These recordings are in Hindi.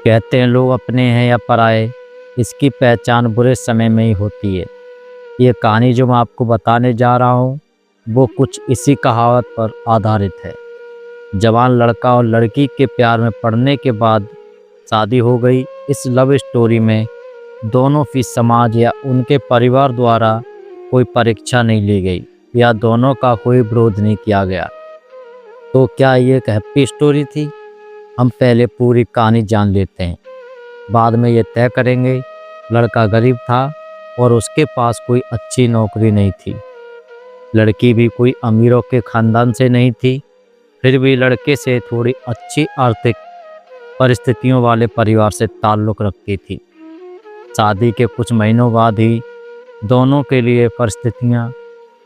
कहते हैं लोग अपने हैं या पराए, इसकी पहचान बुरे समय में ही होती है। ये कहानी जो मैं आपको बताने जा रहा हूँ वो कुछ इसी कहावत पर आधारित है। जवान लड़का और लड़की के प्यार में पड़ने के बाद शादी हो गई। इस लव स्टोरी में दोनों की समाज या उनके परिवार द्वारा कोई परीक्षा नहीं ली गई या दोनों का कोई विरोध नहीं किया गया। तो क्या ये एक हैप्पी स्टोरी थी? हम पहले पूरी कहानी जान लेते हैं, बाद में ये तय करेंगे। लड़का गरीब था और उसके पास कोई अच्छी नौकरी नहीं थी। लड़की भी कोई अमीरों के खानदान से नहीं थी, फिर भी लड़के से थोड़ी अच्छी आर्थिक परिस्थितियों वाले परिवार से ताल्लुक़ रखती थी। शादी के कुछ महीनों बाद ही दोनों के लिए परिस्थितियाँ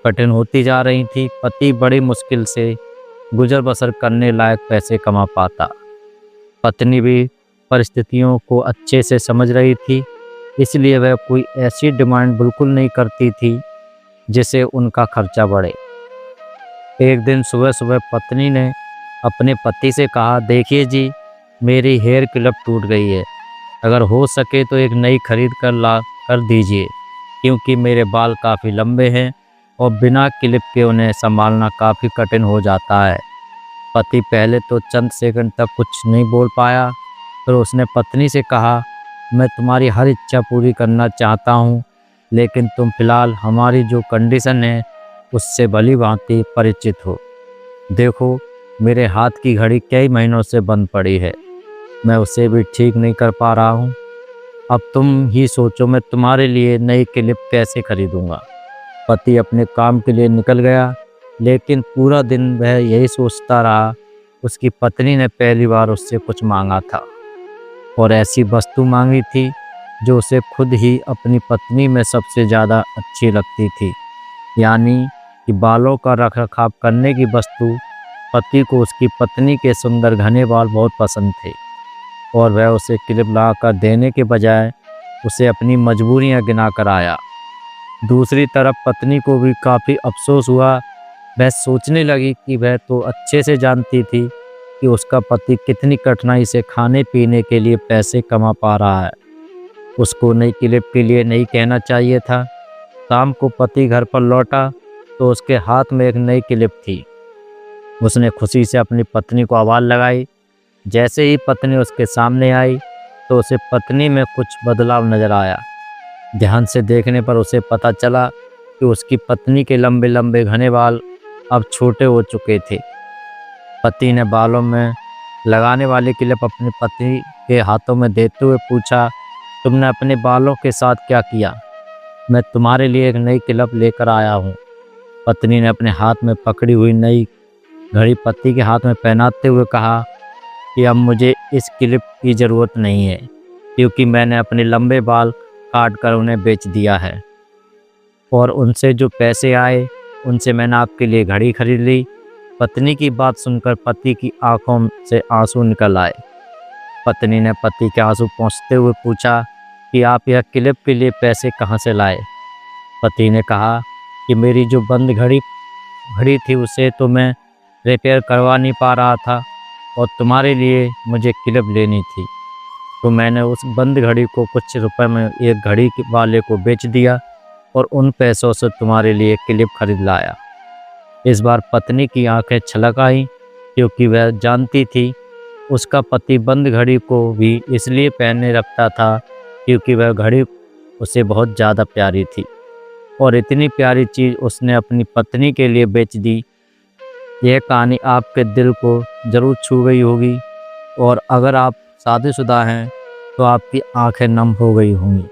कठिन होती जा रही थी। पति बड़ी मुश्किल से गुजर बसर करने लायक पैसे कमा पाता। पत्नी भी परिस्थितियों को अच्छे से समझ रही थी, इसलिए वह कोई ऐसी डिमांड बिल्कुल नहीं करती थी जिससे उनका खर्चा बढ़े। एक दिन सुबह सुबह पत्नी ने अपने पति से कहा, देखिए जी, मेरी हेयर क्लिप टूट गई है, अगर हो सके तो एक नई खरीद कर ला कर दीजिए, क्योंकि मेरे बाल काफ़ी लंबे हैं और बिना क्लिप के उन्हें संभालना काफ़ी कठिन हो जाता है। पति पहले तो चंद सेकंड तक कुछ नहीं बोल पाया, फिर उसने पत्नी से कहा, मैं तुम्हारी हर इच्छा पूरी करना चाहता हूँ, लेकिन तुम फिलहाल हमारी जो कंडीशन है उससे भली भांति परिचित हो। देखो, मेरे हाथ की घड़ी कई महीनों से बंद पड़ी है, मैं उसे भी ठीक नहीं कर पा रहा हूँ। अब तुम ही सोचो, मैं तुम्हारे लिए नई क्लिप कैसे खरीदूँगा। पति अपने काम के लिए निकल गया, लेकिन पूरा दिन वह यही सोचता रहा। उसकी पत्नी ने पहली बार उससे कुछ मांगा था और ऐसी वस्तु मांगी थी जो उसे खुद ही अपनी पत्नी में सबसे ज़्यादा अच्छी लगती थी, यानी कि बालों का रखरखाव करने की वस्तु। पति को उसकी पत्नी के सुंदर घने बाल बहुत पसंद थे और वह उसे क्लिप ला कर देने के बजाय उसे अपनी मजबूरियां गिना कर आया। दूसरी तरफ पत्नी को भी काफ़ी अफसोस हुआ। वह सोचने लगी कि वह तो अच्छे से जानती थी कि उसका पति कितनी कठिनाई से खाने पीने के लिए पैसे कमा पा रहा है। उसको नई क्लिप के लिए नहीं कहना चाहिए था। शाम को पति घर पर लौटा तो उसके हाथ में एक नई क्लिप थी। उसने खुशी से अपनी पत्नी को आवाज़ लगाई। जैसे ही पत्नी उसके सामने आई तो उसे पत्नी में कुछ बदलाव नजर आया। ध्यान से देखने पर उसे पता चला कि उसकी पत्नी के लंबे लंबे घने बाल अब छोटे हो चुके थे। पति ने बालों में लगाने वाली क्लिप अपनी पत्नी के हाथों में देते हुए पूछा, तुमने अपने बालों के साथ क्या किया? मैं तुम्हारे लिए एक नई क्लिप लेकर आया हूँ। पत्नी ने अपने हाथ में पकड़ी हुई नई घड़ी पति के हाथ में पहनाते हुए कहा कि अब मुझे इस क्लिप की ज़रूरत नहीं है, क्योंकि मैंने अपने लंबे बाल काट कर उन्हें बेच दिया है और उनसे जो पैसे आए उनसे मैंने आपके लिए घड़ी खरीद ली। पत्नी की बात सुनकर पति की आंखों से आंसू निकल आए। पत्नी ने पति के आंसू पोंछते हुए पूछा कि आप यह क्लिप के लिए पैसे कहाँ से लाए? पति ने कहा कि मेरी जो बंद घड़ी थी उसे तो मैं रिपेयर करवा नहीं पा रहा था और तुम्हारे लिए मुझे क्लिप लेनी थी, तो मैंने उस बंद घड़ी को कुछ रुपए में एक घड़ी वाले को बेच दिया और उन पैसों से तुम्हारे लिए क्लिप खरीद लाया। इस बार पत्नी की आंखें छलक आईं, क्योंकि वह जानती थी उसका पति बंद घड़ी को भी इसलिए पहने रखता था क्योंकि वह घड़ी उसे बहुत ज़्यादा प्यारी थी और इतनी प्यारी चीज़ उसने अपनी पत्नी के लिए बेच दी। यह कहानी आपके दिल को ज़रूर छू गई होगी और अगर आप शादीशुदा हैं तो आपकी आंखें नम हो गई होंगी।